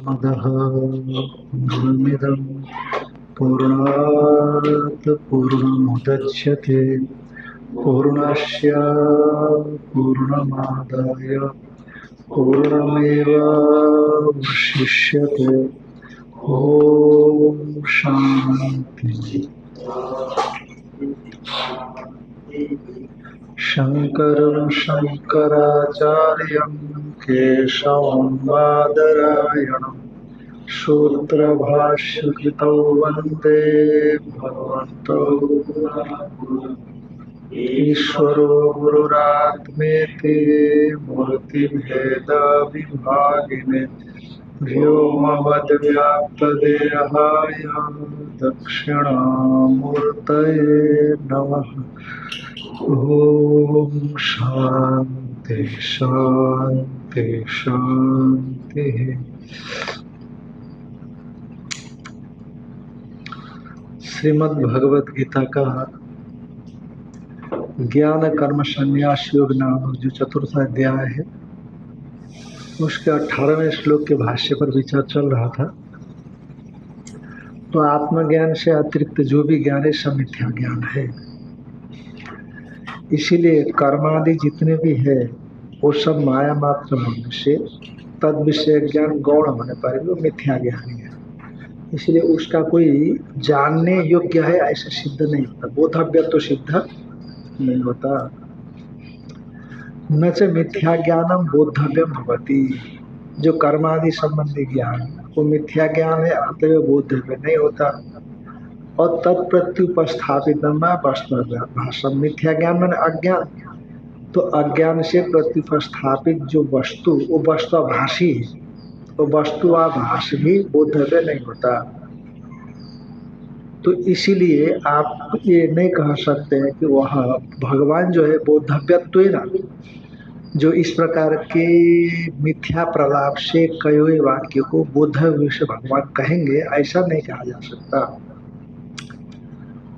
मदः पूर्णमिदं पूर्णात् पूर्णमुदच्यते पूर्णस्य पूर्णमादाय पूर्णमेवावशिष्यते। ॐ शान्ति। शङ्करं शङ्कराचार्यं केशवं बादरायणं सूत्रभाष्यकृतौ वन्दे भगवन्तौ ईश्वरो गुरुरात्मेति मूर्तिभेदविभागिने व्योमवद्व्याप्तदेहाय दक्षिणामूर्तये नमः। ओम शांति शांति शांति। श्रीमद् भगवत गीता का ज्ञान कर्म संन्यास योग नामक जो चतुर्थ अध्याय है, उसके 18वें श्लोक के भाष्य पर विचार चल रहा था। तो आत्मज्ञान से अतिरिक्त जो भी ज्ञान है सब मिथ्या ज्ञान है। इसीलिए कर्मादि जितने भी है वो सब माया मात्र होने से तद विषय ज्ञान गौण होने पर वो मिथ्या ज्ञान है। इसलिए उसका कोई जानने योग्य है ऐसा सिद्ध नहीं होता, बोधव्य तो सिद्ध नहीं होता। न च मिथ्या ज्ञानम बोधव्यम भवति। जो कर्मादि संबंधी ज्ञान वो मिथ्या ज्ञान है, अतः बोधव्य नहीं होता। और तत्प्रत्युपस्थापित भाषा मिथ्या ज्ञान मैंने अज्ञान, तो अज्ञान से प्रत्युपस्थापित जो वस्तु वो वस्तुभाषी है, वो वस्तुआभास भी बोधव्य नहीं होता। तो इसीलिए आप ये नहीं कह सकते हैं कि वह भगवान जो है बोधव्यत्व ना, जो इस प्रकार के मिथ्या प्रलाप से कहे हुए वाक्य को बोधव्य से भगवान कहेंगे, ऐसा नहीं कहा जा सकता।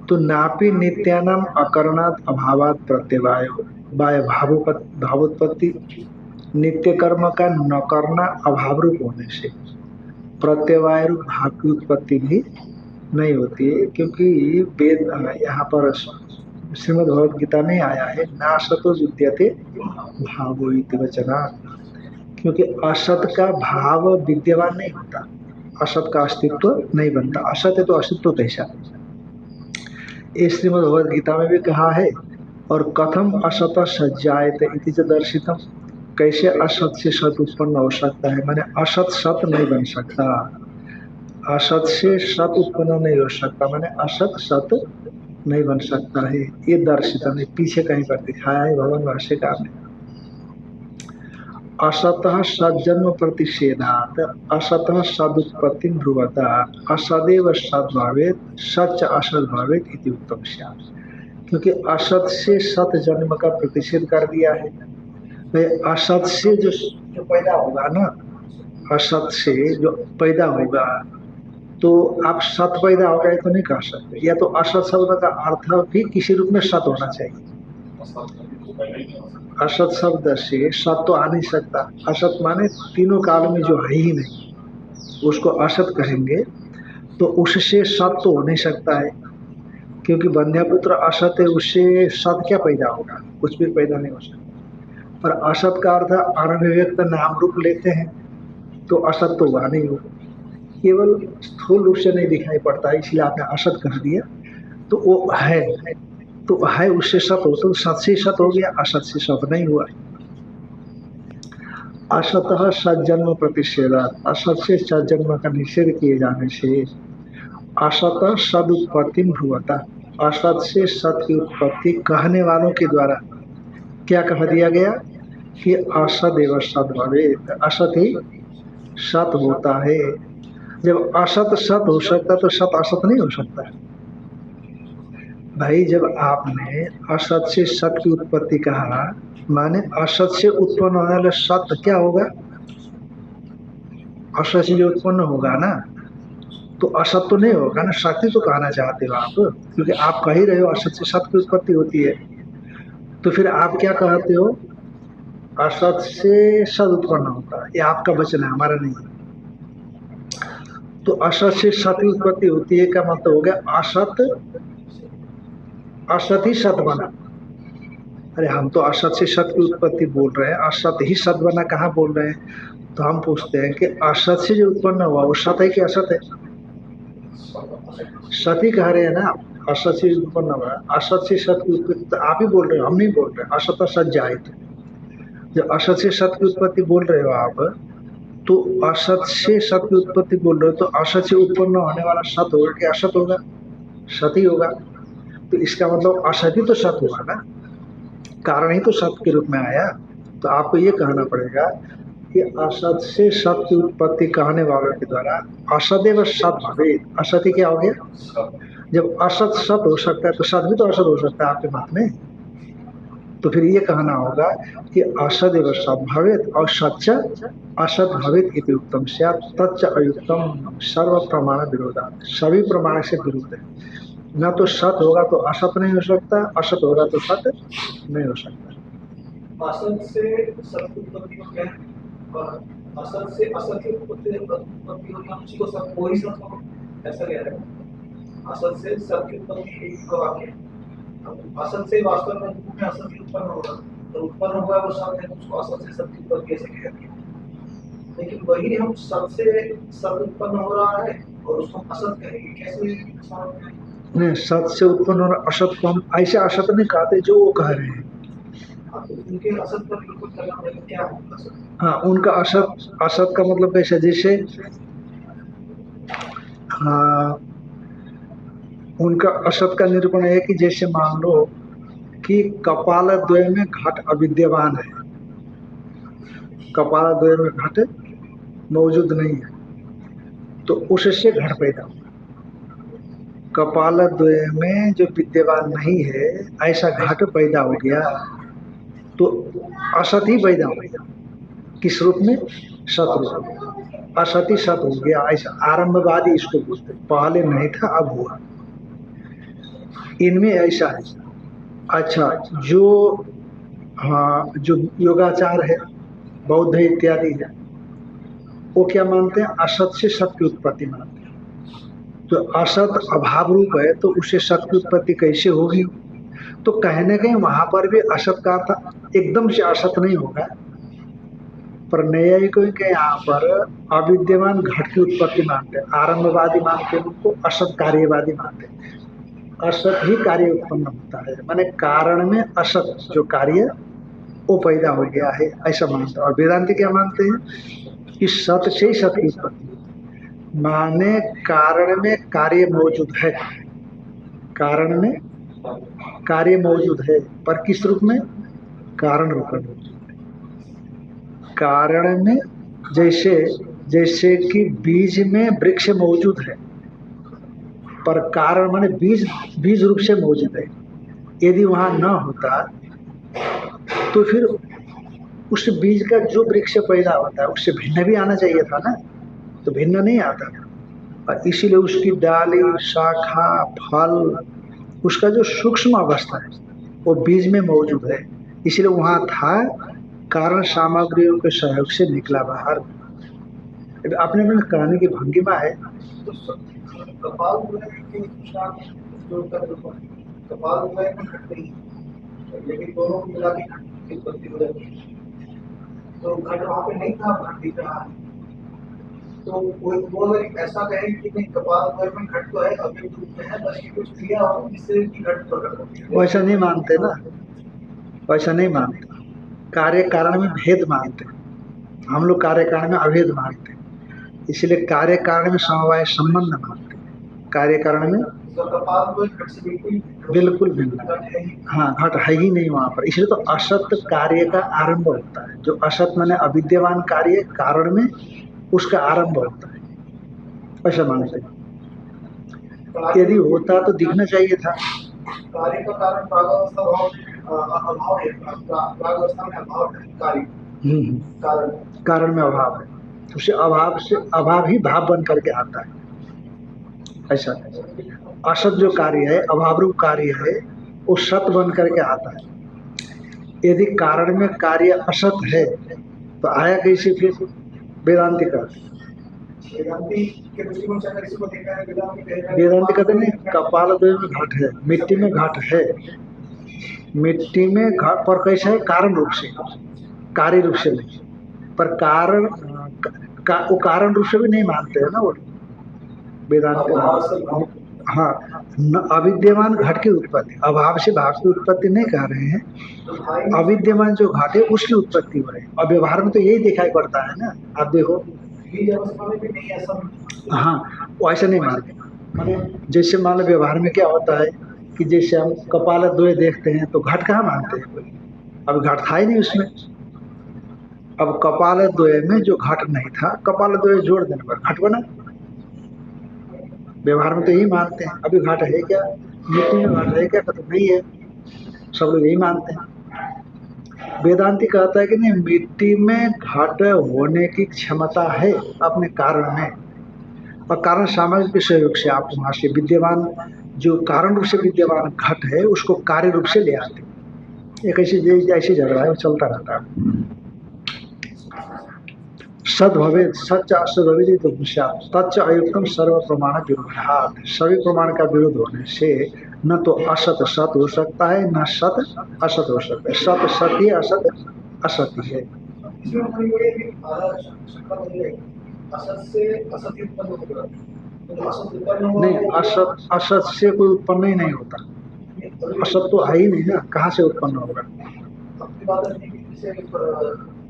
तो नापि नित्यानाम अकरणात् अभावात् प्रत्यवाय भावोत्पत्ति। नित्य कर्म का न करना अभाव रूप होने से प्रत्यवाय रूप भाव की उत्पत्ति भी नहीं होती है, क्योंकि वेद यहाँ पर श्रीमद् भगवद गीता में आया है ना सतो विद्यते भावो इति वचना, क्योंकि असत का भाव विद्यमान नहीं होता, असत का अस्तित्व नहीं बनता। असत है तो अस्तित्व कैसा, ये श्रीमद् भगवद गीता में भी कहा है। और कथम असत सज्जायते इति च दर्शितम, कैसे असत से सत उत्पन्न हो सकता है, माने असत सत नहीं बन सकता, असत से सत उत्पन्न नहीं हो सकता, माने असत सत नहीं बन सकता है। ये दर्शित है, पीछे कहीं पर दिखाया है भगवान भाष्यकार ने। असतः सज्जन्म प्रतिषेधात् असतः सदुत्पत्ति ब्रुवता असदेव सद्भावेत सच असद भावेत इति उत्तम स्यात्। क्योंकि असत से सत जन्म का प्रतिषेध कर दिया है। असत से जो पैदा होगा ना, असत से जो पैदा होगा, तो आप सत पैदा हो गए तो नहीं कह सकते। या तो असत शब्द का अर्थ भी किसी रूप में सत होना चाहिए। असत शब्द से सत तो आ नहीं सकता। असत माने तीनों काल में जो है ही नहीं, उसको असत कहेंगे। तो उससे सत तो हो नहीं सकता है, क्योंकि बंध्यापुत्र असत है, उससे सत क्या पैदा होगा, कुछ भी पैदा नहीं हो सकता। पर असत का अर्थ अनभिव्यक्त नाम रूप लेते हैं, तो असत तो हुआ नहीं होगा, केवल स्थूल रूप से नहीं दिखाई पड़ता है, इसलिए आपने असत कर दिया। तो वो है, तो है उससे सत हो, तो सत से सत हो गया, असत से सत नहीं हुआ। असतः सज्जन्म प्रतिषेधात्, असत से सज्जन्म का निषेध किए जाने से असतः सदुत्पत्ति भ्रुवता, असत से सत की उत्पत्ति कहने वालों के द्वारा क्या कह दिया गया कि असत एवं सत भवेत, असत ही सत होता है। जब असत सत हो सकता तो सत असत नहीं हो सकता भाई। जब आपने असत से सत की उत्पत्ति कहा, माने असत से उत्पन्न होने वाला सत क्या होगा, असत से जो उत्पन्न होगा ना, तो असत तो नहीं होगा ना, सत्य तो कहना चाहते हो आप, क्योंकि आप कह ही रहे हो असत से सत की उत्पत्ति होती है। तो फिर आप क्या कहते हो, असत से सद उत्पन्न होता है। ये आपका वचन है, हमारा नहीं है। तो असत से सत की उत्पत्ति होती है, का मतलब हो गया असत, असत ही सत बना। अरे हम तो असत से सत की उत्पत्ति बोल रहे हैं, असत ही सत बना कहाँ बोल रहे हैं? तो हम पूछते हैं कि असत से जो उत्पन्न हुआ वो सत है कि असत है? सत ही कह रहे हैं ना आप। असत से उत्पन्न हुआ, असत से सत की उत्पत्ति तो आप ही बोल रहे हो, हम नहीं बोल रहे। असत और सत जाहिर। जब असत से सत की उत्पत्ति बोल रहे हो आप, तो असत से सत की उत्पत्ति बोल रहे हो, तो असत से उत्पन्न होने वाला सत होगा कि असत होगा? सत ही होगा। तो इसका मतलब असत ही तो सत हुआ ना, कारण ही तो सत के रूप में आया। तो आपको ये कहना पड़ेगा कि असत से सत की उत्पत्ति कहने वालों के द्वारा असदेव सत भवे। असत ही क्या हो गया? जब असत सत हो सकता है तो सत भी तो असत हो सकता है आपके मत में। तो फिर ये कहना होगा कि असदेव सत भवेत और सच्च असत भवेत इति उत्तम स्यात् तच्च अयुक्तम सर्व प्रमाण विरोधा। सभी प्रमाण से विरुद्ध है। न तो सत होगा तो असत नहीं हो सकता, असत होगा तो सत नहीं हो सकता। असत से सत की उत्पत्ति को क्या है? और असत से असत की उत्पत्ति होगी, हम उसी को सब वही सत हो, ऐसा कह रहे हैं। असत से सत की उत्पत्ति एक का वाक्य है। अब असत से वास्तव में रूप में असत की उत्पन्न होगा, तो उत्पन्न हुआ वो सत है, उसको असत से सत की उत्पत्ति कैसे कहेंगे? लेकिन वही हम सत से सत उत्पन्न हो रहा है और उसको असत कहेंगे, कैसे? नहीं, सत से उत्पन्न होना असत को हम ऐसे असत नहीं कहते जो वो कह रहे हैं। उनके असत का बिल्कुल करना पड़ेगा, क्या होगा असत? हाँ, उनका असत, असत का मतलब कैसे? जैसे हाँ, उनका असत का निरूपण है कि जैसे मान लो कि कपाल द्वय में घट अविद्यमान है, कपाल द्वय में घट मौजूद नहीं है, तो उससे घट पैदा हुआ। कपाल द्वय में जो विद्यमान नहीं है ऐसा घट पैदा हो गया, तो असत ही पैदा हो गया। किस रूप में? सत रूप में। असत ही सत हो गया, ऐसा आरंभवादी इसको बोलते। पहले नहीं था, अब हुआ। इनमें ऐसा है। अच्छा, जो हाँ, जो योगाचार है, बौद्ध इत्यादि है, वो क्या मानते हैं? असत से सत की उत्पत्ति मानते हैं। तो असत अभाव रूप है, तो उससे सत की उत्पत्ति कैसे होगी? तो कहने कहीं वहां पर भी असत का था, एकदम से असत नहीं होगा। पर न्यायिकों के यहाँ पर अविद्यमान घट की उत्पत्ति मानते हैं, आरंभवादी मानते हैं, उनको असत कार्यवादी मानते हैं। असत ही कार्य उत्पन्न होता है, माने कारण में असत जो कार्य वो पैदा हो गया है, ऐसा मानते हैं। और वेदांति क्या मानते हैं? कि सत से ही सत की उत्पत्ति, माने कारण में कार्य मौजूद है, कारण में कार्य मौजूद है, पर किस रूप में? कारण रूप में मौजूद है। कारण में जैसे जैसे कि बीज में वृक्ष मौजूद है, पर कारण माने बीज बीज रूप से मौजूद है। यदि वहां न होता तो फिर उस बीज का जो वृक्ष पैदा होता है उससे भिन्न भी आना चाहिए था ना, तो भिन्न नहीं आता। और इसीलिए उसकी डाली, शाखा, फल, उसका जो सूक्ष्म अवस्था है वो बीज में मौजूद है, इसलिए वहां था, कारण सामग्रियों के सहयोग से निकला बाहर। अपने अपने कहने की भंगिमा है। कपाल कपाल लेकिन दोनों को मिला के घट की उत्पत्ति हो जाती है। तो घट वहां पे नहीं था, घट दिख रहा है। तो वो अगर ऐसा कहे कि नहीं कपाल में घट तो है, अभी रूप में है, बस ये कुछ क्रिया हो जिससे कि घट प्रकट होती है, वैसा नहीं मानते ना, वैसा नहीं मानते। कार्य कारण में भेद मानते, हम लोग कार्य कारण में अभेद मानते, इसलिए कार्य कारण में समवाय संबंध मानते, कार्य कारण में बिल्कुल भिन्न। हाँ, घट है ही नहीं वहां पर, इसलिए तो असत कार्य का आरंभ होता है। जो असत माने अविद्यमान कार्य कारण में उसका आरंभ होता है, ऐसा मानते हैं। यदि होता तो दिखना चाहिए था। कार्य का कारण अभाव है, प्रागवस्था में अभाव है कार्य, कारण में अभाव है, उसे अभाव से अभाव ही भाव बन करके आता है, ऐसा। असत जो कार्य है, अभाव रूप कार्य है, वो सत बन करके आता है। यदि कारण में कार्य असत है तो आया कैसे? फिर वेदांति कहते हैं वेदांती के दृष्टिकोण से अगर इसको देखा है, वेदांती कह रहा है वेदांति कहते नहीं, कपाल द्वय में घट है, मिट्टी में घट है, मिट्टी में घट पर कैसे है, कारण रूप से, कार्य रूप से नहीं। पर कारण वो कारण रूप से भी नहीं मानते हैं ना वो वेदांत। हाँ, अविद्यमान घट की उत्पत्ति, अभाव से भाव की उत्पत्ति नहीं कह रहे हैं, अविद्यमान जो घट है उसकी उत्पत्ति हो रही है। और व्यवहार में तो यही दिखाई पड़ता है ना, आप देखो। हाँ, वो ऐसा नहीं मानते। जैसे मान लो व्यवहार में क्या होता है कि जैसे हम कपाल द्वय देखते हैं तो घट कहाँ मानते हैं कोई, अब घट था ही नहीं उसमें। अब कपाल द्वय में जो घट नहीं था, कपाल द्वय जोड़ देने पर घट बना। व्यवहार में तो यही मानते हैं। अभी घट है क्या, मिट्टी में घट है क्या, तो नहीं है, सब लोग यही मानते हैं। वेदांती कहता है कि नहीं, मिट्टी में घट होने की क्षमता है अपने कारण में, और कारण सामग्री के सहयोग से आप वहां से विद्यमान, जो कारण रूप से विद्यमान घट है उसको कार्य रूप से ले आते। एक ऐसी झगड़ा है, वो चलता रहता है। सद भवे सच असद भवे तो तच्च अयुक्तम सर्व प्रमाण विरोधात। सभी प्रमाण का विरोध होने से न तो असत सत हो सकता है, न सत असत हो सकता है। सत सत ही, असत असत ही है। नहीं, असत असत से कोई उत्पन्न ही नहीं होता। असत तो है ही नहीं ना, कहाँ से उत्पन्न होगा।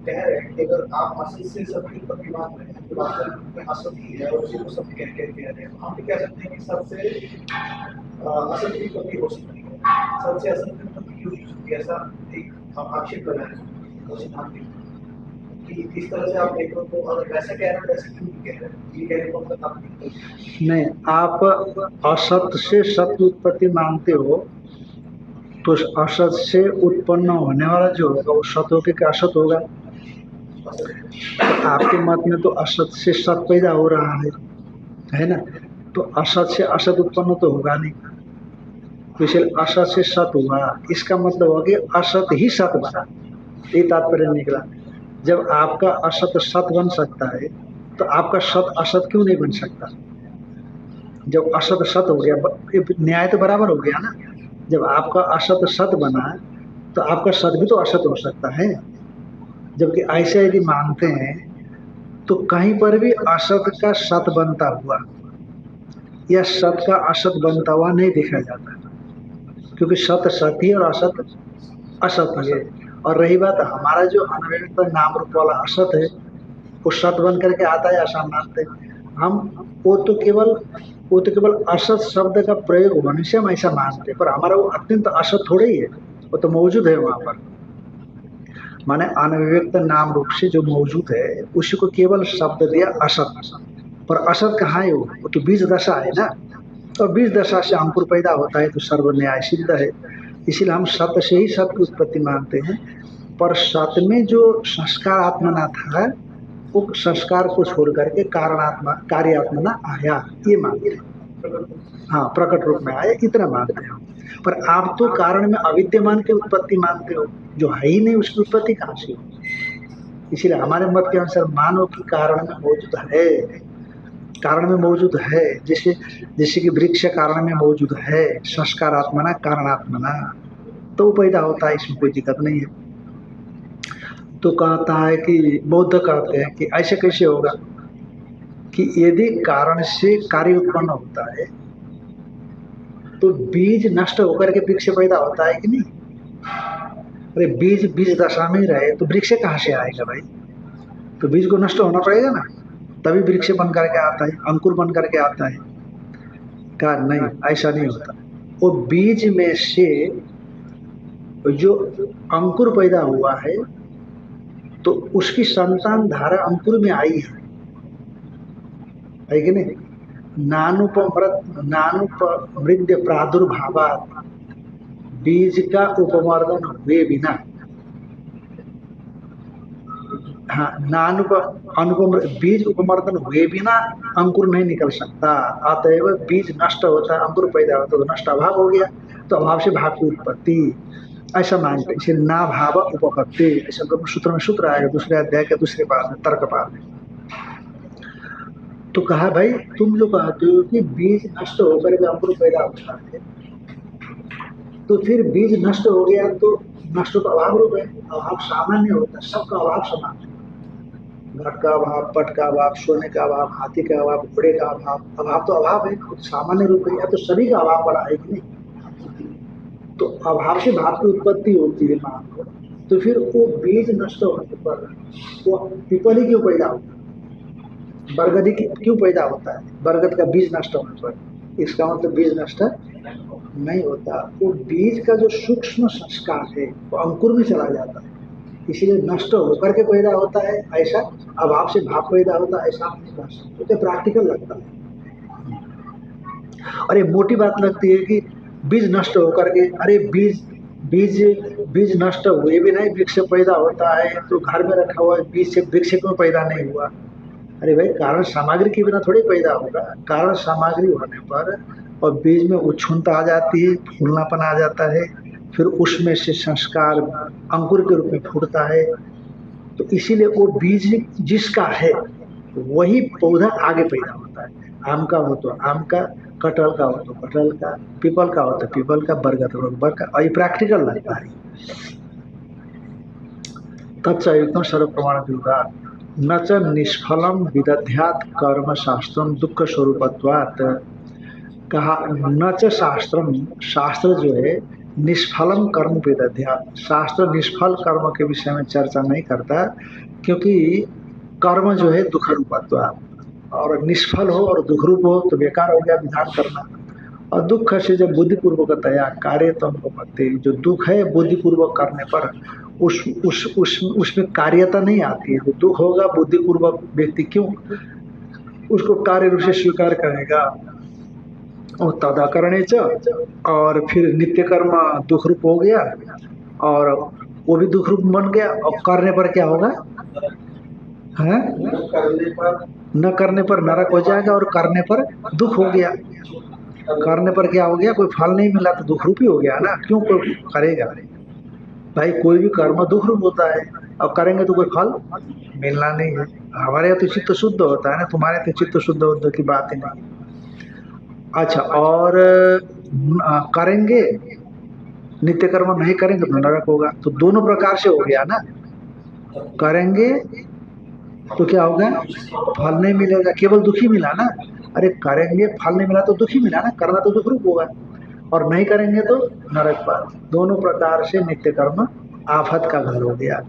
कह रहे हैं कि अगर आप असत से सत्य उत्पत्ति मान रहे हैं तो वास्तव में असत ही है और उसी को सत्य कह रहे हैं, तो हम भी कह सकते हैं कि सबसे असत की उत्पत्ति हो सकती है, सबसे असत की उत्पत्ति क्यों हो सकती है, ऐसा एक हम आक्षेप लगाए हैं सिद्धांत कि इस तरह से आप देख रहे हो। तो अगर वैसे कह रहे हैं वैसे क्यों कह रहे हैं, ये कहने को मतलब नहीं, आप असत से सत्य उत्पत्ति मानते हो तो असत से उत्पन्न होने वाला जो होगा वो सत होकर क्या असत होगा। तो आपके मत में तो असत से सत पैदा हो रहा है ना, तो असत से असत उत्पन्न तो होगा नहीं, तो इसलिए असत से सत हुआ, इसका मतलब हो गया असत ही सत बना, ये तात्पर्य निकला। जब आपका असत सत बन सकता है तो आपका सत असत क्यों नहीं बन सकता। जब असत सत हो गया, न्याय तो बराबर हो गया ना। जब आपका असत सत बना तो आपका सत भी तो असत हो सकता है। जबकि ऐसे यदि मानते हैं तो कहीं पर भी असत का सत बनता हुआ या सत का असत बनता हुआ नहीं देखा जाता, क्योंकि सत सत ही और असत असत ही है। और रही बात हमारा जो अनव्यक्त नाम रूप वाला असत है, वो सत बन करके आता है ऐसा मानते हम। वो तो केवल असत शब्द का प्रयोग होने से हम ऐसा मानते हैं, पर हमारा वो अत्यंत असत थोड़ा ही है, वो तो मौजूद है वहां पर। माने अनव्यक्त नाम रूप से जो मौजूद है उसी को केवल शब्द दिया असत, पर असत कहाँ है, वो तो बीज दशा है ना। तो बीज दशा से अंकुर पैदा होता है तो सर्व न्याय सिद्ध है। इसीलिए हम सत्य से ही सत्य उत्पत्ति मानते हैं। पर सत्य में जो संस्कार आत्मना था, वो संस्कार को छोड़ करके कारणात्मा कार्यात्मना आया, ये मानते हैं। हाँ, प्रकट रूप में आया, इतना मानते हैं। पर आप तो कारण में अविद्यमान की उत्पत्ति मानते हो, जो है ही नहीं उसकी उत्पत्ति कहाँ से हो। इसीलिए हमारे मत के अनुसार मानो कि कारण में मौजूद है, कारण में मौजूद है, जैसे कि वृक्ष कारण में मौजूद है, संस्कार आत्मना कारणात्मना, तो पैदा होता है, इसमें कोई दिक्कत नहीं है। तो कहता है कि बौद्ध कहते हैं कि ऐसे कैसे होगा कि यदि कारण से कार्य उत्पन्न होता है तो बीज नष्ट होकर के वृक्ष पैदा होता है कि नहीं। अरे बीज दशा में रहे तो वृक्ष कहाँ से आएगा भाई, तो बीज को नष्ट होना पड़ेगा ना, तभी वृक्ष बन करके आता है, अंकुर बन करके आता है। कहा नहीं, ऐसा नहीं होता। वो बीज में से जो अंकुर पैदा हुआ है तो उसकी संतान धारा अंकुर में आई है कि नहीं। नानुपमृत प्रादुर्भावात, बीज का उपमर्दन हुए बिना, हाँ, बीज उपमर्दन हुए बिना अंकुर नहीं निकल सकता। अतएव बीज नष्ट होता है, अंकुर पैदा होता है तो नष्ट अभाव हो गया, तो अभाव से भाव की उत्पत्ति, ऐसा मानते हैं। इसे ना भाव उपपत्ति, ऐसा ब्रह्म सूत्र में सूत्र आएगा, दूसरे अध्याय के दूसरे पाद में, तर्क पाद में। तो कहा भाई तुम जो कहते हो कि बीज नष्ट होकर के अंकुर पैदा होता है, तो फिर बीज नष्ट हो गया तो नष्ट तो अभाव रूप है, अभाव सामान्य होता है, सबका अभाव समान है। घट का अभाव, पट का अभाव, सोने का अभाव, हाथी का अभाव, घोड़े का अभाव, अभाव तो अभाव है, खुद सामान्य रूप है, या तो सभी का अभाव पड़ा है कि नहीं। तो अभाव से भाव की उत्पत्ति होती है मान लो, तो फिर वो बीज नष्ट होने पर वो पीपल ही क्यों पैदा होता है, बरगद ही क्यों पैदा होता है, बरगद का बीज नष्ट होने पर, इसका मतलब बीज नष्ट नहीं होता, वो बीज का जो सूक्ष्म संस्कार है वो अंकुर में चला जाता है, इसलिए नष्ट होकर के पैदा होता है ऐसा, अभाव से भाव पैदा होता है ऐसा नहीं कह सकते, तो प्रैक्टिकल लगता है। और ये मोटी बात लगती है कि बीज नष्ट होकर के, अरे बीज बीज बीज नष्ट हुए भी नहीं, वृक्ष पैदा होता है, तो घर में रखा हुआ बीज से वृक्ष क्यों पैदा नहीं हुआ। अरे भाई कारण सामग्री के बिना थोड़ी पैदा होगा, कारण सामग्री होने पर और बीज में उच्छृंखलता आ जाती है, फूलनापन आ जाता है, फिर उसमें से संस्कार अंकुर के रूप में फूटता है, तो इसीलिए वो बीज जिसका है वही पौधा आगे पैदा होता है। आम का हो तो आम का, कटहल का हो तो कटहल का, पीपल का हो तो पीपल का, बरगद हो तो बरगद का, और ये प्रैक्टिकल लगता है। तत्सयुक्तम सर्व प्रमाण विरोधात् न च निष्फलम विदध्यात् कर्म शास्त्रम दुख स्वरूपत्वात्। कहा न च शास्त्रम, शास्त्र जो है निष्फलम कर्म विदध्यात्, शास्त्र निष्फल कर्म के विषय में चर्चा नहीं करता, क्योंकि कर्म जो है दुख रूपत्वात्, और निष्फल हो और दुख रूप हो तो बेकार हो गया विधान करना। और दुख से जब बुद्धिपूर्वकतया कार्य तो अनुपत्ति, जो दुख है बुद्धिपूर्वक करने पर उसमें कार्यता नहीं आती है, जो दुख होगा बुद्धिपूर्वक व्यक्ति क्यों उसको कार्य रूप से स्वीकार करेगा, और तदाकरणे च, और फिर नित्य कर्म दुख रूप हो गया, और वो भी दुख रूप बन गया, और करने पर क्या होगा है, न करने पर नरक हो जाएगा, और करने पर दुख हो गया, करने पर क्या हो गया, कोई फल नहीं मिला तो दुख रूप ही हो गया ना, क्यों कोई करेगा भाई, कोई भी कर्म दुख रूप होता है, अब करेंगे तो कोई फल मिलना नहीं है। हमारे यहाँ तो चित्त शुद्ध होता है ना, तुम्हारे तो चित्त शुद्ध होने की बात ही नहीं। अच्छा, और करेंगे नित्य कर्म नहीं करेंगे तो नरक होगा, तो दोनों प्रकार से हो गया ना, करेंगे तो क्या होगा, फल नहीं मिलेगा, केवल दुखी मिला ना, अरे करेंगे फल नहीं मिला तो दुखी मिला ना, करना तो दुख रूप होगा, और नहीं करेंगे तो नरक पात, दोनों प्रकार से नित्य कर्म आफत का घर हो गया।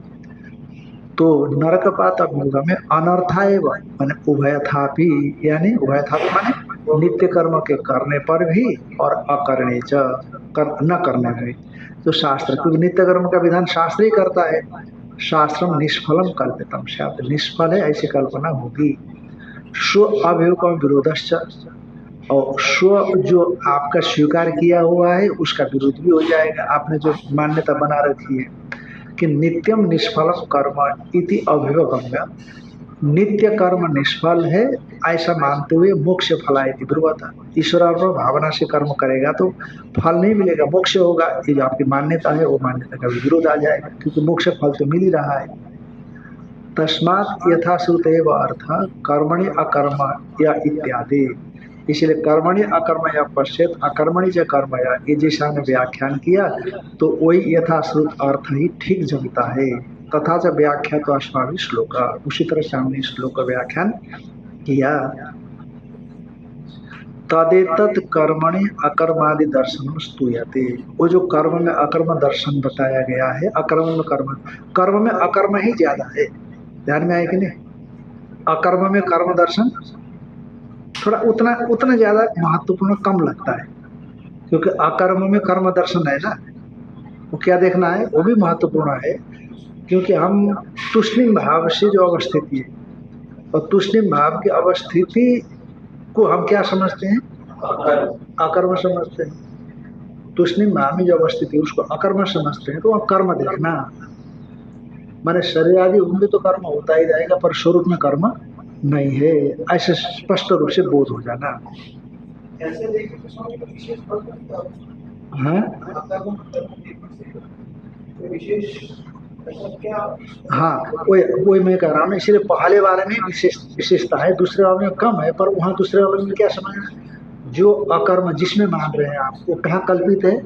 तो नरक पात अभ्युगा में अनर्था एवं माने उभयथापि, यानी उभयथापि माने नित्य कर्म के करने पर भी और अकरणे च, न करने में भी। तो शास्त्र, क्योंकि नित्य कर्म का विधान शास्त्र ही करता है, शास्त्रम निष्फलम कल्पितम, शास्त्र निष्फल है ऐसी कल्पना होगी। स्व अभियुक्तम विरोधश्च, और स्व जो आपका स्वीकार किया हुआ है उसका विरोध भी हो जाएगा, आपने जो मान्यता बना रखी है कि नित्यम निष्फलम कर्म इति अभिवगम्य, नित्य कर्म निष्फल है ऐसा मानते हुए मोक्ष फलायति ब्रुवता, ईश्वरार्पण भावना से कर्म करेगा तो फल नहीं मिलेगा, मोक्ष होगा, ये जो आपकी मान्यता है वो मान्यता का विरोध आ जाएगा, क्योंकि मोक्ष फल तो मिल ही रहा है। तस्मात् यथाश्रुत एव अर्थ कर्मणि अकर्म या इत्यादि, इसलिए कर्मणि अकर्म या पश्चेत अकर्मणि च कर्म या, ये जैसा ने व्याख्यान किया तो वही यथाश्रुत अर्थ ही ठीक जमता है। तथा च व्याख्या तो अस्माभि श्लोक, उसी तरह से हमने श्लोक का व्याख्यान किया। तदेतत् कर्मणि अकर्मादि दर्शन स्तूयते, वो जो कर्म में अकर्म दर्शन बताया गया है, अकर्म में कर्म, कर्म में अकर्म ही ज्यादा है, ध्यान में आए कि नहीं, अकर्म में कर्म दर्शन थोड़ा उतना उतना ज्यादा महत्वपूर्ण कम लगता है, क्योंकि अकर्म में कर्म दर्शन है ना, वो क्या देखना है वो भी महत्वपूर्ण है, क्योंकि हम तुष्णिम भाव से जो अवस्थिति है, और तुष्णिम भाव की अवस्थिति को हम क्या समझते हैं, अकर्म समझते हैं, तुष्णिम भाव में जो अवस्थिति उसको अकर्म समझते हैं, तो वह कर्म देखना, माने शरीर आदि उनमें तो कर्म होता ही जाएगा पर स्वरूप में कर्म नहीं है, ऐसे स्पष्ट रूप से बोध हो जाना। ऐसे देखें तो स्वामी का विशेष फल मिलता है। हाँ अकर्म कर्म देखने से कोई विशेष ऐसा क्या? हाँ, वही मैं कह रहा हूँ ना, इसलिए पहले वाले में विशेषता है, दूसरे वाले में कम है, पर वहाँ दूसरे वाले में क्या समझना, जो अकर्म जिसमें मान रहे हैं आप, वो कहाँ कल्पित है?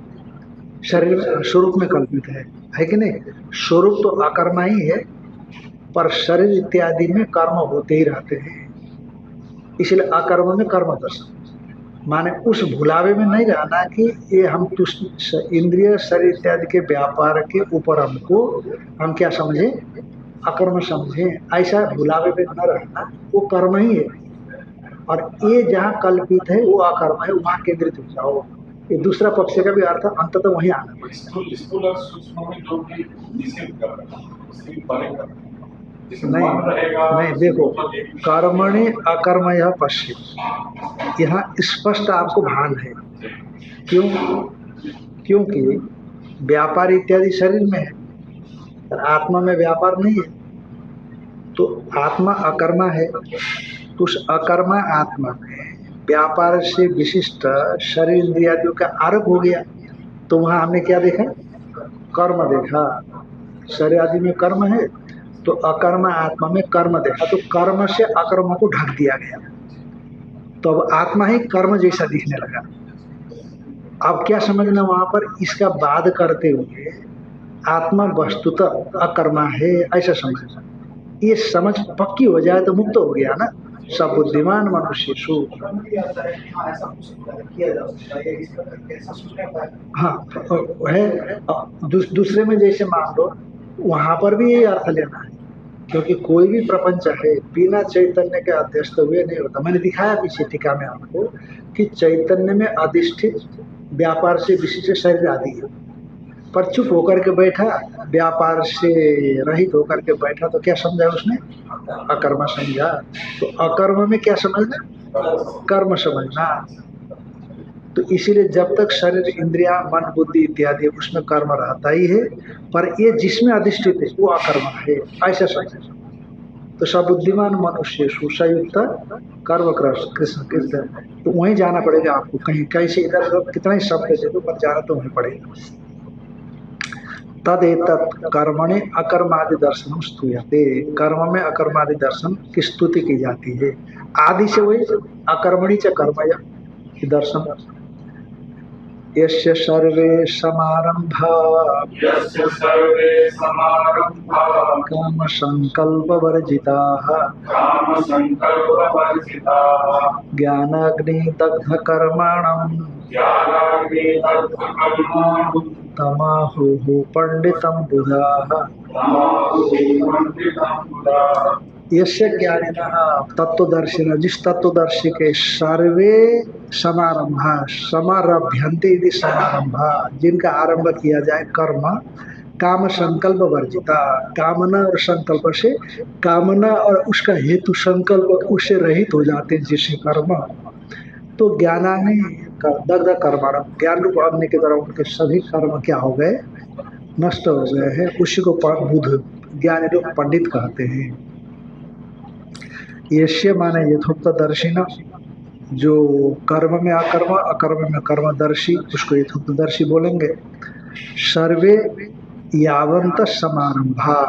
शरीर में, स्वरूप में कल्पित है कि नहीं? स्वरूप तो अकर्मा ही है, पर शरीर इत्यादि में कर्म होते ही रहते हैं, इसलिए अकर्म में कर्म दर्शन। माने उस भुलावे में नहीं रहना कि ये हम इंद्रिय शरीर इत्यादि के व्यापार के ऊपर हमको हम क्या समझे, अकर्म समझे, ऐसा भुलावे में न रहना, वो कर्म ही है। और ये जहाँ कल्पित है वो अकर्म है, वहां केंद्रित हो जाओ। ये दूसरा पक्ष का भी अर्थ अंततः वही आना पड़ेगा। स्थूल और सूक्ष्म में जो भी निषेध कर रहा है, उसके भी परे कर रहा है। जैसे मन नहीं रहेगा, नहीं, देखो, कर्मणि अकर्म यह पश्चिम, यहाँ स्पष्ट आपको भान है। क्यों? क्योंकि व्यापार इत्यादि शरीर में है, और आत्मा में व्यापार नहीं है, तो आत्मा अकर्मा है, तो उस अकर्मा आत्मा में व्यापार से विशिष्ट शरीर इंद्रियादियों का आरोप हो गया, तो वहां हमने क्या देखा? कर्म देखा। शरीर आदि में कर्म है, तो अकर्मा आत्मा में कर्म देखा, तो कर्म से अकर्म को ढक दिया गया, तो अब आत्मा ही कर्म जैसा दिखने लगा। अब क्या समझना वहां पर, इसका वाद करते हुए आत्मा वस्तुतः अकर्मा है ऐसा समझना। ये समझ पक्की हो जाए तो मुक्त हो गया ना। सब बुद्धिमान मनुष्य सु, हाँ है। दूसरे में जैसे मान लो, वहां पर भी यही अर्थ लेना है, क्योंकि कोई भी प्रपंच है बिना चैतन्य के अध्यस्त हुए नहीं होता। मैंने दिखाया पीछे टीका में आपको कि चैतन्य में अधिष्ठित व्यापार से विशिष्ट शरीर आदि है, पर चुप होकर के बैठा, व्यापार से रहित होकर के बैठा, तो क्या समझा उसने? अकर्म समझा। तो अकर्म में क्या समझना? कर्म समझना। तो इसीलिए जब तक शरीर इंद्रिया मन बुद्धि इत्यादि उसमें कर्म रहता ही है, पर ये जिसमें अधिष्ठित है वो अकर्म है ऐसा समझना। तो सबुद्धिमान मनुष्य सुसयुक्त कर्म कृष्ण कृष्ण, तो वहीं जाना पड़ेगा आपको, कहीं कहीं से इधर उधर कितना ही शब्द दे दो, पर जाना तो वहीं पड़ेगा। तदेतत् कर्मणि अकर्मादि दर्शन स्तूयते, कर्म में अकर्मादि दर्शन की स्तुति की जाती है। आदि से वही अकर्मणि च कर्मय दर्शन। यस्य सर्वे समारंभा काम संकल्प वर्जिताः ज्ञानाग्नि दग्ध कर्माणम् तमाहुः पंडितं बुधाः। यस्य ज्ञानिनः तत्वदर्शिनः, जिस तत्वदर्शी के सर्वे समारंभा समारभ्यन्ते यदि समारंभा, जिनका आरंभ किया जाए कर्म काम संकल्प वर्जिता, कामना और संकल्प से, कामना और उसका हेतु संकल्प उससे रहित हो जाते हैं जिससे कर्म, तो ज्ञानाग्नि दग्ध कर्माणम, ज्ञान रूप अग्नि के द्वारा उनके सभी कर्म क्या हो गए? नष्ट हो गए हैं। उसी को बुध ज्ञानी लोग पंडित कहते हैं। यश्य माने यथोक्तदर्शिना, जो कर्म में अकर्म अकर्म में कर्मदर्शी, उसको यथोक्तदर्शी बोलेंगे। सर्वे यावंत समारंभा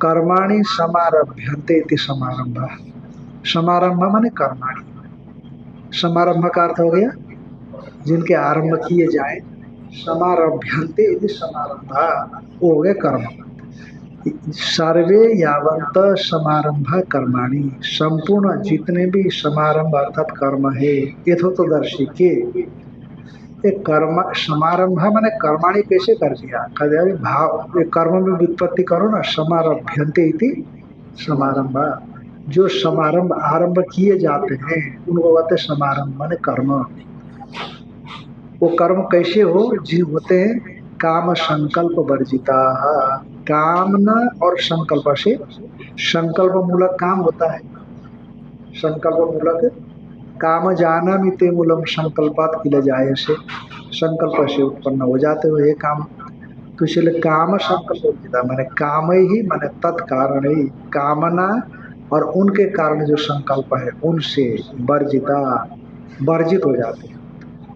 कर्माणि समारभ्यन्ते इति समारंभा। समारंभ माने कर्माणि, समारंभ का अर्थ हो गया जिनके आरंभ किए जाए, समारभ्यन्ते इति समारंभा वो हो गए कर्म। सर्वे यावंत समारंभ कर्माणि, संपूर्ण जितने भी समारंभ अर्थात कर्म है यथोक्तदर्शी के, एक कर्म समारंभ माने कर्माणि कैसे कर दिया, कभी भाव एक कर्म में व्युत्पत्ति करो ना, समारभ्यन्ते इति समारंभ, जो समारंभ आरंभ किए जाते हैं उनको कहते समारंभ माने कर्म। वो कर्म कैसे हो? जी होते हैं काम संकल्प वर्जिता, कामना और संकल्प से, संकल्प मूलक काम होता है, संकल्प मूलक काम जाना मिते मूलम संकल्पात किले जाए से, संकल्प से उत्पन्न हो जाते हुए ये काम। तो इसलिए काम संकल्प वर्जिता माने काम ही माने तत्कारण ही, कामना और उनके कारण जो संकल्प है उनसे वर्जिता वर्जित हो जाते हैं,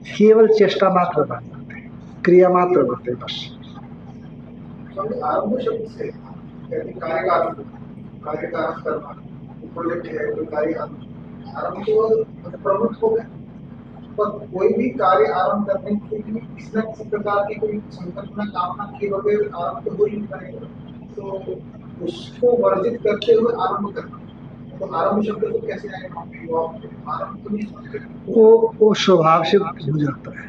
केवल चेष्टा मात्र बन जाते हैं, क्रिया मात्र होते हैं बस। स्वामी आरंभ शब्द से कहते हैं कार्य का आरंभ, कार्य का आरंभ करना, प्रोजेक्ट है कोई कार्य आरंभ तो मतलब प्रवृत्त हो गया, पर कोई भी कार्य आरंभ करने के लिए किसी न किसी प्रकार की कोई संकल्पना कामना के बगैर आरंभ तो हो ही नहीं पाएगा, तो उसको वर्जित करते हुए आरंभ करना, तो आरंभ शब्द तो कैसे आएगा? आरंभ तो नहीं समझते, वो स्वभाव से हो जाता है।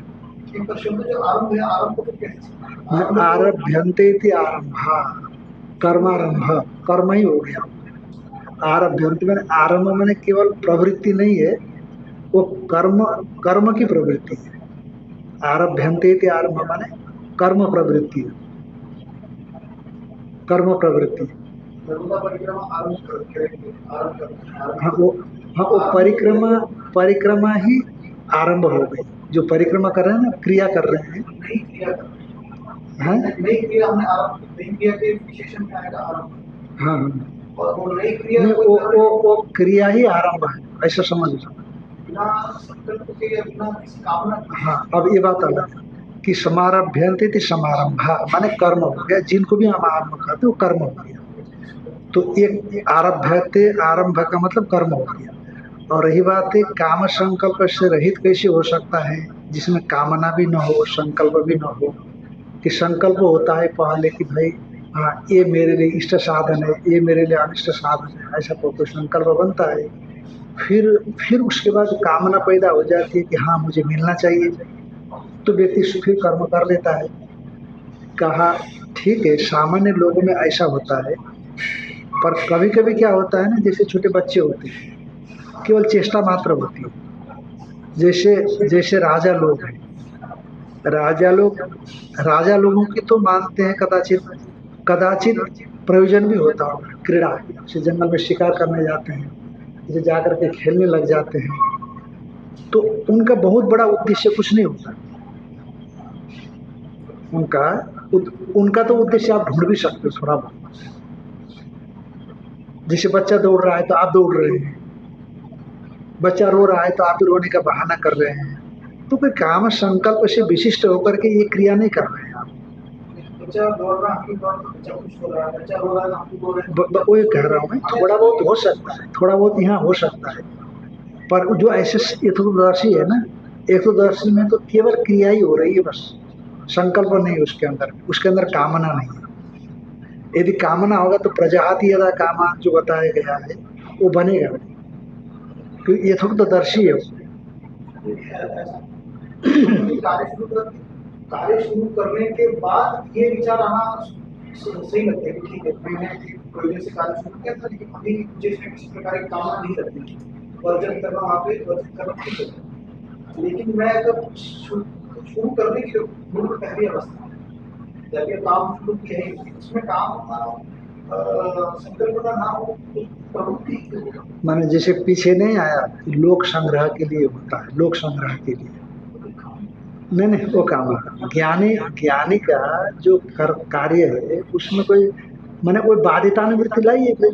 पर शब्द जो आरंभ है, आरंभ को फिर कैसे आरभ्यन्ते इति आरंभा, कर्मारंभ, कर्म ही हो गया। आरभ्यन्ते मैंने आरंभ मैंने केवल प्रवृत्ति नहीं है, वो कर्म, कर्म की प्रवृत्ति है। आरभ्यन्ते इति आरंभ माने कर्म प्रवृत्ति, कर्म प्रवृत्ति। हाँ वो परिक्रमा ही आरंभ हो गई। जो परिक्रमा कर रहे हैं ना, क्रिया कर रहे हैं, हाँ वो क्रिया ही आरंभ है, ऐसा समझ लो। हाँ अब ये बात अलग है कि समारभ्यन्ते इति समारंभा माने कर्म हो गया, जिनको भी हम आरंभ कहते हैं वो कर्म हो गया। तो एक आरभ्यते, आरंभ का मतलब कर्म हो गया। और रही बात है काम संकल्प से रहित कैसे हो सकता है, जिसमें कामना भी न हो, संकल्प भी न हो। कि संकल्प होता है पहले कि भाई हाँ ये मेरे लिए इष्ट साधन है, ये मेरे लिए अनिष्ट साधन है, ऐसा कोई संकल्प बनता है। फिर उसके बाद कामना पैदा हो जाती है कि हाँ मुझे मिलना चाहिए, तो व्यक्ति फिर कर्म कर लेता है। कहा ठीक है, सामान्य लोगों में ऐसा होता है, पर कभी कभी क्या होता है ना, जैसे छोटे बच्चे होते हैं, केवल चेष्टा मात्र होती है। जैसे राजा लोग हैं, राजा लोगों की तो मानते हैं कदाचित प्रयोजन भी होता होगा, क्रीड़ा जैसे जंगल में शिकार करने जाते हैं, जैसे जाकर के खेलने लग जाते हैं, तो उनका बहुत बड़ा उद्देश्य कुछ नहीं होता। उनका तो उद्देश्य आप ढूंढ भी सकते हो थोड़ा बहुत। जैसे बच्चा दौड़ रहा है तो आप दौड़ रहे हैं, बच्चा रो रहा है तो आप रोने का बहाना कर रहे हैं। तो कोई काम संकल्प से विशिष्ट होकर के ये क्रिया नहीं कर रहे हैं आप। वही कह रहा हूँ मैं, थोड़ा बहुत हो सकता है, थोड़ा बहुत यहाँ हो सकता है, पर जो ऐसे यथोदर्शी है ना, यथोदर्शी में तो केवल क्रिया ही हो रही है, बस संकल्प नहीं उसके अंदर कामना नहीं है। यदि कामना होगा तो प्रजाति यदा कामा जो बताया गया है वो बनेगा, क्योंकि यथोदर्शी है। कार्य शुरू करने के बाद ये विचार आना सही लगता है कि ठीक है, मैंने प्रोजेक्ट से कार्य शुरू किया था, लेकिन अभी मुझे इसमें किसी प्रकार की कामना नहीं करती, वर्जन करना वहाँ पे वर्जन करना ठीक है। लेकिन मैं जब शुरू करने की पहली अवस्था, जब ये काम शुरू किया है, उसमें काम संकल्पना ना हो, प्रवृत्ति माने जैसे पीछे नहीं आया लोक संग्रह के लिए होता है, लोक संग्रह के लिए नहीं वो काम है। ज्ञानी का जो कार्य है उसमें कोई मैंने कोई बाध्यतानुवृत्ति लाई है।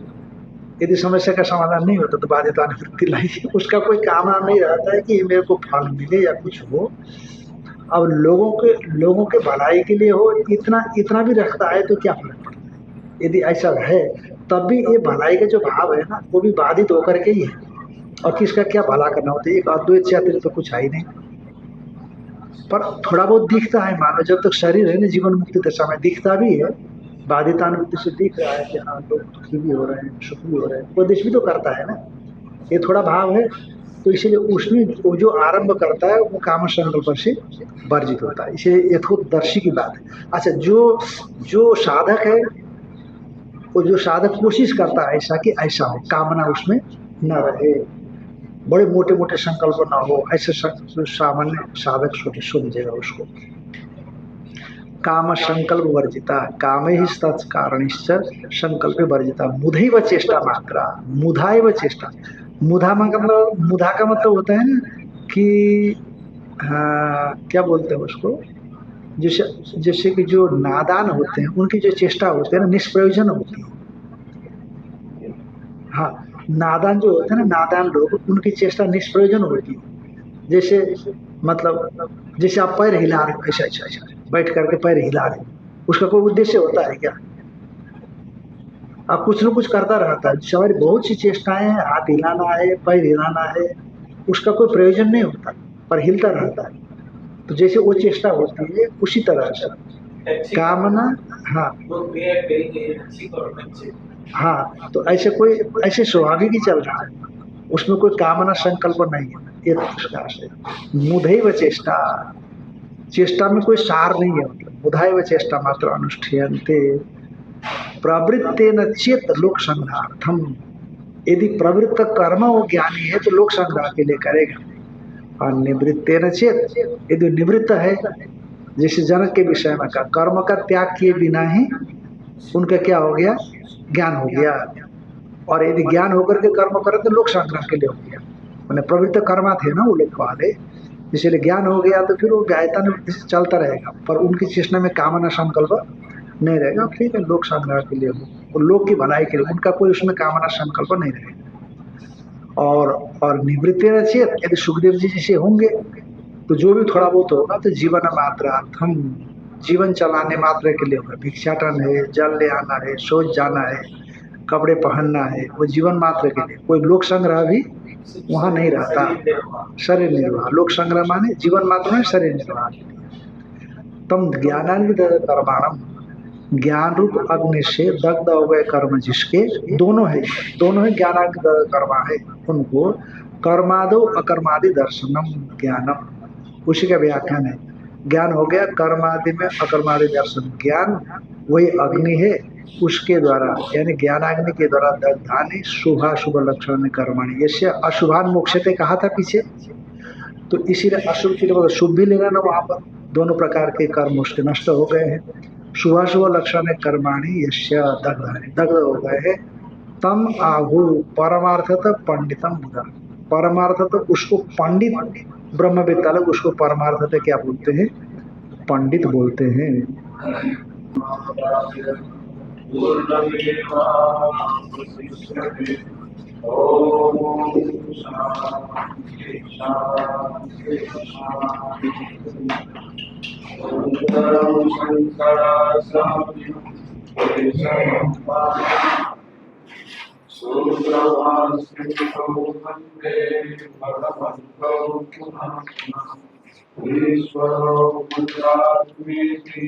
यदि समस्या का समाधान नहीं होता तो बाध्यतानुवृत्ति लाई है, उसका कोई कामना नहीं रहता है कि मेरे को फल मिले या कुछ हो। अब लोगों के भलाई के लिए हो, इतना भी रखता है तो क्या फर्क पड़ता है। यदि ऐसा है तब भी ये भलाई का जो भाव है ना, वो भी बाधित होकर के ही है। और किसका क्या भला करना होता है, एक अद्वैत से अतिरिक्त तो कुछ है ही नहीं। पर थोड़ा बहुत दिखता है, मानो जब तक शरीर है ना, जीवन मुक्ति दशा में दिखता भी है, बाधितानुवृत्ति से दिख रहा है कि हाँ लोग दुखी भी हो रहे हैं, सुख भी हो रहे हैं, उपदेश भी तो करता है ना, ये थोड़ा भाव है। तो इसीलिए उसमें वो जो आरंभ करता है वो काम संकल्प से वर्जित होता है, इसे यथोदर्शी की बात है। अच्छा, जो साधक है, वो जो साधक कोशिश करता है ऐसा कि ऐसा हो, कामना उसमें न रहे, बड़े मोटे मोटे संकल्प ना हो, ऐसे सामान्य साधक समझेगा उसको। काम संकल्प वर्जिता, काम ही तत्कारणिश्च संकल्प वर्जिता, मुधैव चेष्टा मात्रा, मुधाएव चेष्टा। मुधा का मतलब होता है ना कि क्या बोलते हैं उसको, जैसे कि जो नादान होते हैं उनकी जो चेष्टा होती है ना, निष्प्रयोजन होती है। हाँ, नादान जो होते हैं ना, नादान लोग, उनकी चेष्टा निष्प्रयोजन होती है। जैसे मतलब जैसे आप पैर हिला रहे हो, ऐसा बैठ करके पैर हिला रहे हो, उसका कोई उद्देश्य होता है क्या? अब कुछ न कुछ करता रहता है, हमारी बहुत सी चेष्टाएं हैं, हाथ हिलाना है, पैर हिलाना है, उसका कोई प्रयोजन नहीं होता, पर हिलता रहता है। तो जैसे वो चेष्टा होती है उसी तरह से अच्छी कामना। हाँ वो क्रिया कही गई है, अच्छी और अच्छी। हाँ, तो ऐसे कोई ऐसे स्वाभाविक ही चल रहा है, उसमें कोई कामना संकल्प नहीं है। ये पुरस्कार से मुधैव चेष्टा, चेष्टा में कोई सार नहीं है, मतलब मुधाइव चेष्टा मात्र अनुष्ठीयन्ते प्रवृत्तेन चेत लोक संग्रहार्थम। यदि प्रवृत्त कर्म वो ज्ञानी है तो लोक संग्रह के लिए करेगा, और निवृत्तेन चेत, यदि निवृत्त है, जैसे जनक के विषय में कहा, कर्म का त्याग किए बिना ही उनका क्या हो गया, ज्ञान हो गया। और यदि ज्ञान होकर के कर्म करे तो लोक संग्रह के लिए हो गया, मैंने प्रवृत्त कर्मा थे ना वो लोग पहले, इसलिए ज्ञान हो गया तो फिर वो गायता निवृत्ति से चलता रहेगा, पर उनकी चेष्टा में कामना संकल्प नहीं रहेगा। ठीक है, लोक संग्रह के लिए हो, वो लोक की भलाई के लिए, उनका कोई उसमें कामना संकल्प नहीं रहेगा। और निवृत्ति चेत, यदि सुखदेव जी जैसे होंगे तो जो भी थोड़ा बहुत होगा तो जीवन मात्रार्थम, जीवन चलाने मात्र के लिए होगा। भिक्षाटन है, जल ले आना है, शौच जाना है, कपड़े पहनना है, वो जीवन मात्र के लिए, कोई लोक संग्रह भी वहां नहीं रहता। शरीर निर्वाह, लोक संग्रह माने जीवन मात्र में शरीर निर्वाह के लिए। तम ज्ञानान्वित कर्माणम, ज्ञान रूप अग्नि से दग्ध हो गए कर्म जिसके, दोनों है, दोनों है ज्ञानान्वित कर्मा है, उनको कर्मादो अकर्मादि दर्शनम ज्ञानम, उसी का व्याख्यान है। ज्ञान हो गया कर्मादि में अकर्मादि दर्शन, ज्ञान वही अग्नि है, उसके द्वारा यानी ज्ञानाग्नि के द्वारा दग्धानि शुभाशुभ लक्षण कर्माणि यस्य अशुभान मोक्षते कहा था पीछे, तो इसीलिए अशुभ के लिए शुभ भी लेना ना, वहां पर दोनों प्रकार के कर्म उसके नष्ट हो गए हैं। शुभाशुभ लक्षण कर्माणि यस्य दग्धानि, दग्ध हो गए हैं। तम आहु परमार्थत पंडितम बुधा, परमार्थ तो उसको पंडित ब्रह्मवेत्ता लोग उसको परमार्थ क्या बोलते हैं, पंडित बोलते हैं। ईश्वरो गुजरात्मेति